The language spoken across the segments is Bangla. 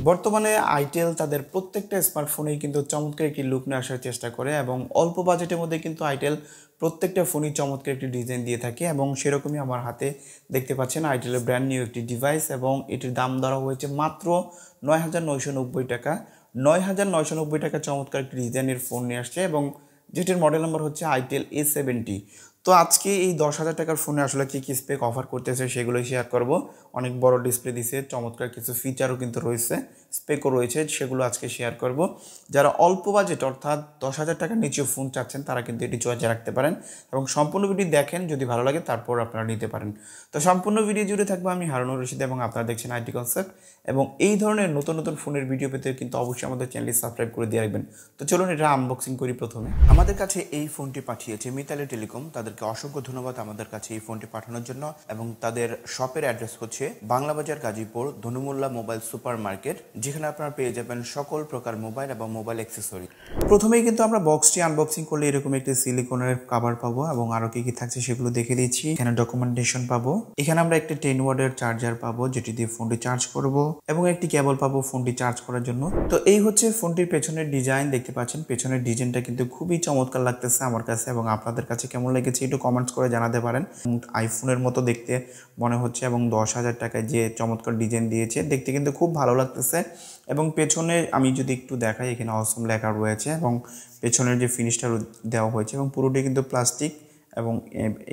বর্তমানে আইটেল তাদের প্রত্যেকটা স্মার্টফোনেই কিন্তু চমৎকার একটি লুক নিয়ে আসার চেষ্টা করে এবং অল্প বাজেটের মধ্যে কিন্তু আইটেল প্রত্যেকটা ফোনই চমৎকার একটি ডিজাইন দিয়ে থাকে এবং সেরকমই আমার হাতে দেখতে পাচ্ছেন আইটেলের ব্র্যান্ড নিউ একটি ডিভাইস এবং এটির দাম ধরা হয়েছে মাত্র ৯,৯৯০ টাকা। ৯,৯৯০ টাকা চমৎকার একটি ডিজাইনের ফোন নিয়ে আসছে এবং যেটির মডেল নাম্বার হচ্ছে আইটেল A70। তো আজকে এই 10,000 টাকার ফোনে আসলে কী স্পেক অফার করতেছে সেগুলোই শেয়ার করব। অনেক বড় ডিসপ্লে দিছে, চমৎকার কিছু ফিচারও কিন্তু রয়েছে, স্পেকও রয়েছে, সেগুলো আজকে শেয়ার করব। যারা অল্প বাজেট অর্থাৎ 10,000 টাকার নিচে ফোন চাচ্ছেন তারা কিন্তু এটি চয়েসে রাখতে পারেন এবং সম্পূর্ণ ভিডিও দেখেন, যদি ভালো লাগে তারপর আপনারা নিতে পারেন। তো সম্পূর্ণ ভিডিও জুড়ে থাকবো আমি হারুনুর রশিদ এবং আপনারা দেখছেন Itconcept এবং এই ধরনের নতুন নতুন ফোনের ভিডিও পেতে কিন্তু অবশ্যই আমাদের চ্যানেলটি সাবস্ক্রাইব করে দিয়ে রাখবেন। তো চলুন এটা আনবক্সিং করি। প্রথমে আমাদের কাছে এই ফোনটি পাঠিয়েছে মিতালি টেলিকম, তাদেরকে অসংখ্য ধন্যবাদ আমাদের কাছে এই ফোনটি পাঠানোর জন্য। এবং তাদের শপের অ্যাড্রেস হচ্ছে বাংলাবাজার গাজীপুর ধনু মুল্লাহ মোবাইল সুপার মার্কেট, যেখানে আপনারা পেয়ে যাবেন সকল প্রকার মোবাইল এবং মোবাইল অ্যাক্সেসরি। প্রথমেই কিন্তু আমরা বক্সটি আনবক্সিং করলে এরকম একটি সিলিকনের কভার পাবো এবং আরো কি কি থাকছে সেগুলো দেখে দিচ্ছি। এখানে ডকুমেন্টেশন পাবো, এখানে আমরা একটি 10 ওয়াটের চার্জার পাবো যেটি দিয়ে ফোনটি চার্জ করব এবং একটি কেবল পাবো ফোনটি চার্জ করার জন্য। তো এই হচ্ছে ফোনটির পেছনের ডিজাইন, দেখতে পাচ্ছেন পেছনের ডিজাইনটা কিন্তু খুবই চমৎকার লাগতেছে আমার কাছে এবং আপনাদের কাছে কেমন লেগেছে একটু কমেন্টস করে জানাতে পারেন। আইফোনের মতো দেখতে মনে হচ্ছে এবং 10,000 টাকায় যে চমৎকার ডিজাইন দিয়েছে দেখতে কিন্তু খুব ভালো লাগতেছে। এবং পেছনে আমি যদি একটু দেখাই, এখানে অসম লেখা রয়েছে এবং পেছনের যে ফিনিশটা দেওয়া হয়েছে এবং পুরোটি কিন্তু প্লাস্টিক এবং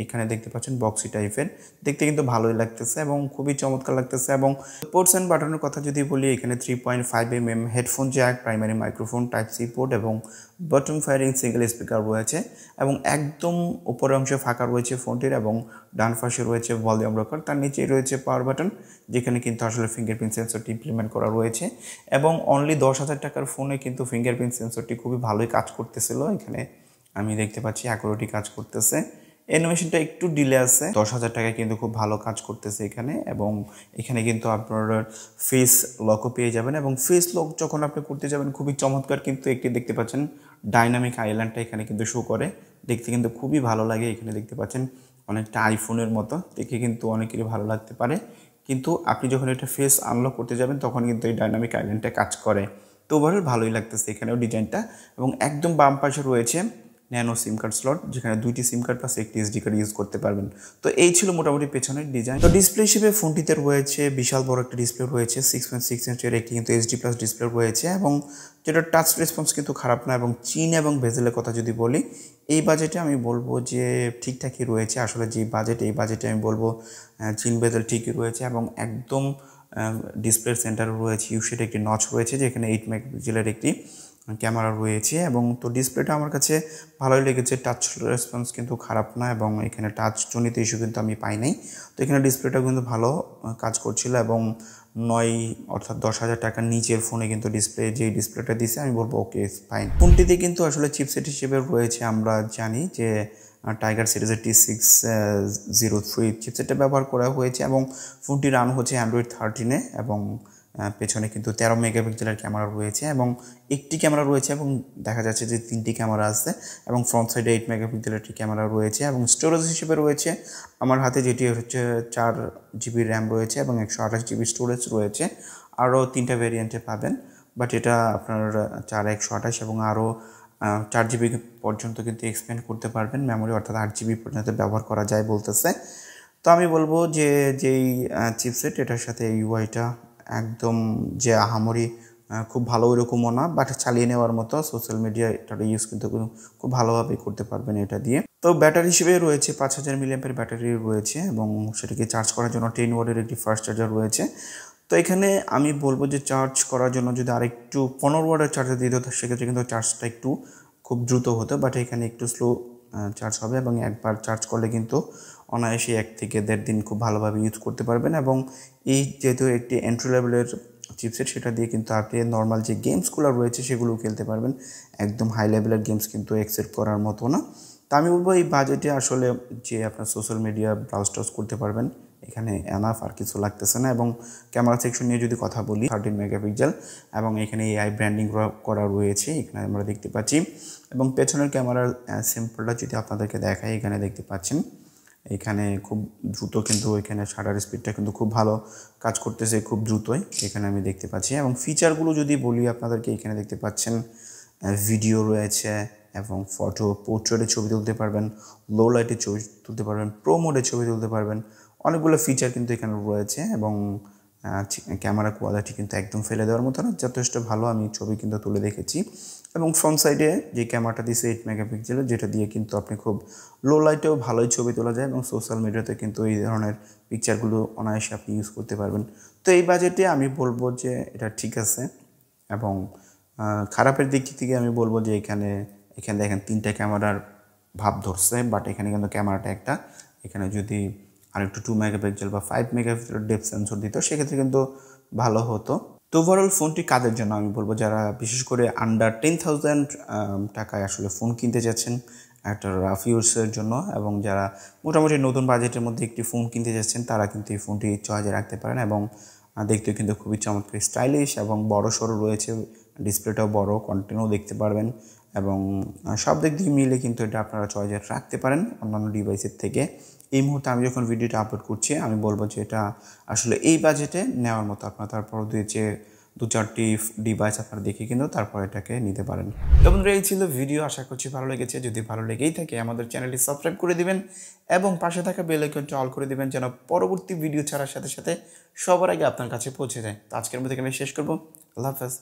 এখানে দেখতে পাচ্ছেন বক্সি টাইপের, দেখতে কিন্তু ভালোই লাগতেছে এবং খুবই চমৎকার লাগতেছে। এবং পোর্টস অ্যান্ড বাটনের কথা যদি বলি, এখানে 3.5mm headphone jack, primary microphone, type C port এবং বটম ফায়ারিং সিঙ্গেল স্পিকার রয়েছে এবং একদম উপরের অংশে ফাঁকা রয়েছে ফোনটির এবং ডান পাশে রয়েছে ভলিউম রকার, তার নিচেই রয়েছে পাওয়ার বাটন যেখানে কিন্তু আসলে ফিঙ্গারপ্রিন্ট সেন্সরটি ইমপ্লিমেন্ট করা রয়েছে এবং অনলি 10,000 টাকার ফোনে কিন্তু ফিঙ্গারপ্রিন্ট সেন্সরটি খুবই ভালোই কাজ করতেছিল। এখানে আমি দেখতে পাচ্ছি অ্যাকুরেটলি কাজ করতেছে, অ্যানিমেশনটা একটু ডিলে আছে। 10,000 টাকায় কিন্তু খুব ভালো কাজ করতেছে এখানে এবং এখানে কিন্তু আপনার ফেস লকও পেয়ে যাবেন এবং ফেস লক যখন আপনি করতে যাবেন খুবই চমৎকার কিন্তু একটি দেখতে পাচ্ছেন ডাইনামিক আইল্যান্ডটা এখানে কিন্তু শো করে, দেখতে কিন্তু খুবই ভালো লাগে। এখানে দেখতে পাচ্ছেন অনেকটা আইফোনের মতো দেখে কিন্তু অনেকেরই ভালো লাগতে পারে, কিন্তু আপনি যখন এটা ফেস আনলক করতে যাবেন তখন কিন্তু এই ডাইনামিক আইল্যান্ডটা কাজ করে। তো ওভারঅল ভালোই লাগতেছে এখানেও ডিজাইনটা। এবং একদম বাম পাশে রয়েছে ন্যানো সিম কার্ড স্লট, যেখানে 2টি সিম কার্ড প্লাস একটি এসডি কার্ড ইউজ করতে পারবেন। তো এই ছিল মোটামুটি পেছনের ডিজাইন। তো ডিসপ্লে হিসেবে ফোনটিতে রয়েছে বিশাল বড় একটা ডিসপ্লে রয়েছে, 6.6 ইঞ্চের একটি কিন্তু এইচডি প্লাস ডিসপ্লে রয়েছে এবং যেটা টাচ রেসপন্স কিন্তু খারাপ না। এবং চিন এবং বেজেলের কথা যদি বলি, এই বাজেটে আমি বলবো যে ঠিকঠাকই রয়েছে। আসলে যে বাজেট, এই বাজেটে আমি বলবো চিন বেজেল ঠিকই রয়েছে এবং একদম ডিসপ্লে সেন্টার রয়েছে, ইউশেড একটি নচ রয়েছে যেখানে 8 মেগাপিক্সেলের একটি ক্যামেরা রয়েছে এবং তো ডিসপ্লেটা আমার কাছে ভালোই লেগেছে। টাচ রেসপন্স কিন্তু খারাপ না এবং এখানে টাচ জনিত ইস্যু কিন্তু আমি পাই নাই। তো এখানে ডিসপ্লেটা কিন্তু ভালো কাজ করছিল এবং 9 অর্থাৎ 10,000 টাকার নিচের ফোনে কিন্তু যেই ডিসপ্লেটা দিছে আমি বলবো ওকে ফাইন। ফোনটিতে কিন্তু আসলে চিপসেট হিসেবে রয়েছে, আমরা জানি যে টাইগার সিরিজের T603 চিপসেটটা ব্যবহার করা হয়েছে এবং ফোনটি রান হচ্ছে অ্যান্ড্রয়েড 13-এ এবং পেছনে কিন্তু 13 মেগাপিক্সেলের ক্যামেরা রয়েছে এবং একটি ক্যামেরা রয়েছে এবং দেখা যাচ্ছে যে 3টি ক্যামেরা আছে এবং ফ্রন্ট সাইডে 8 মেগাপিক্সেলের একটি ক্যামেরা রয়েছে এবং স্টোরেজ হিসেবে রয়েছে আমার হাতে যেটি হচ্ছে 4GB র্যাম রয়েছে এবং 128GB স্টোরেজ রয়েছে। আরও 3টা ভেরিয়েন্টে পাবেন, বাট এটা আপনার 4 128 এবং আরও 4GB পর্যন্ত কিন্তু এক্সপেন্ড করতে পারবেন মেমোরি, অর্থাৎ 8GB পর্যন্ত ব্যবহার করা যায় বলতেছে। তো আমি বলবো যে যেই চিপসেট এটার সাথে ইউআইটা একদম যে আহামরি খুব ভালো ওইরকমও না, বাট চালিয়ে নেওয়ার মতো। সোশ্যাল মিডিয়া এটার ইউজ কিন্তু খুব ভালোভাবে করতে পারবেন এটা দিয়ে। তো ব্যাটারি হিসেবে রয়েছে 5000 মিলিঅ্যাম্পের ব্যাটারি রয়েছে এবং সেটাকে চার্জ করার জন্য 10 ওয়াটের একটি ফাস্ট চার্জার রয়েছে। তো এখানে আমি বলবো যে চার্জ করার জন্য যদি আরেকটু 15 ওয়াটের চার্জার দিতে হতো সেক্ষেত্রে কিন্তু চার্জটা একটু খুব দ্রুত হতো, বাট এখানে একটু স্লো চার্জ হবে এবং একবার চার্জ করলে কিন্তু অনায়াসে 1 থেকে 1.5 দিন খুব ভালোভাবে ইউজ করতে পারবেন। এবং এই যেহেতু একটি এন্ট্রি লেভেলের চিপসেট, সেটা দিয়ে কিন্তু আপনি নর্মাল যে গেমসগুলো রয়েছে সেগুলো খেলতে পারবেন। একদম হাই লেভেলের গেমস কিন্তু অ্যাকসেপ্ট করার মতো না। তা আমি বলবো এই বাজেটে আসলে যে আপনার সোশ্যাল মিডিয়া ব্রাউজ টাউজ করতে পারবেন, এখানে এনাফ আর কিছু লাগতেছে না। এবং ক্যামেরা সেকশন নিয়ে যদি কথা বলি, 13 মেগাপিক্সেল এবং এখানে এআই ব্র্যান্ডিং করা রয়েছে এখানে আমরা দেখতে পাচ্ছি। এবং পেছনের ক্যামেরার স্যাম্পলটা যদি আপনাদেরকে দেখাই, এখানে দেখতে পাচ্ছেন এখানে খুব দ্রুত কিন্তু এখানে শাটার স্পিডটা কিন্তু খুব ভালো কাজ করতেছে, খুব দ্রুতই এখানে আমি দেখতে পাচ্ছি। এবং ফিচারগুলো যদি বলি আপনাদেরকে, এখানে দেখতে পাচ্ছেন ভিডিও রয়েছে এবং ফটো পোর্ট্রেটে ছবি তুলতে পারবেন, লো লাইটে ছবি তুলতে পারবেন, প্রো মোডে ছবি তুলতে পারবেন। অনেকগুলো ফিচার কিন্তু এখানে রয়েছে এবং ক্যামেরা কোয়ালিটি কিন্তু একদম ফেলে দেওয়ার মতো না, যথেষ্ট ভালো। আমি ছবি কিন্তু তুলে দেখেছি। এবং ফ্রন্ট সাইডে যে ক্যামেরাটা দিয়েছে 8 মেগাপিক্সেলের, যেটা দিয়ে কিন্তু আপনি খুব লো লাইটেও ভালোই ছবি তোলা যায় এবং সোশ্যাল মিডিয়াতে কিন্তু এই ধরনের পিকচারগুলো অনায়াসে আপনি ইউজ করতে পারবেন। তো এই বাজেটে আমি বলবো যে এটা ঠিক আছে। এবং খারাপের দিক থেকে আমি বলবো যে এখানে দেখেন 3টা ক্যামেরার ভাব ধরছে, বাট এখানে কিন্তু ক্যামেরাটা একটা। এখানে যদি আরেকটু 2 মেগাপিক্সেল বা 5 মেগাপিক্সেলের ডেপথ সেন্সর দিত সেক্ষেত্রে কিন্তু ভালো হতো। তো ওভারঅল ফোনটি কাদের জন্য আমি বলবো, যারা বিশেষ করে আন্ডার 10,000 টাকায় আসলে ফোন কিনতে যাচ্ছেন একটা রাফ ইউজের জন্য, এবং যারা মোটামুটি নতুন বাজেটের মধ্যে একটি ফোন কিনতে যাচ্ছেন তারা কিন্তু এই ফোনটি চয়েসে রাখতে পারেন। এবং দেখতেও কিন্তু খুবই চমৎকার, স্টাইলিশ এবং বড় সড়ো রয়েছে, ডিসপ্লেটাও বড়, কন্টেন্টও দেখতে পারবেন এবং সব দিক দিয়ে মিলে কিন্তু এটা আপনারা চয়েসে রাখতে পারেন অন্যান্য ডিভাইসের থেকে। এই মুহূর্তে আমি যখন ভিডিওটা আপলোড করছি আমি বলবো যে এটা আসলে এই বাজেটে নেওয়ার মতো। আপনারা তারপর যে 2-4টি ডিভাইস আপনারা দেখে কিন্তু তারপর এটাকে নিতে পারেন। তো বন্ধুরা, এই ছিল ভিডিও, আশা করছি ভালো লেগেছে। যদি ভালো লেগেই থাকে আমাদের চ্যানেলটি সাবস্ক্রাইব করে দিবেন এবং পাশে থাকা বেল আইকনটি অল করে দিবেন, যেন পরবর্তী ভিডিও ছাড়ার সাথে সাথে সবার আগে আপনার কাছে পৌঁছে যায়। তো আজকের মধ্যে এখানে শেষ করবো। আল্লাহ হাফেজ।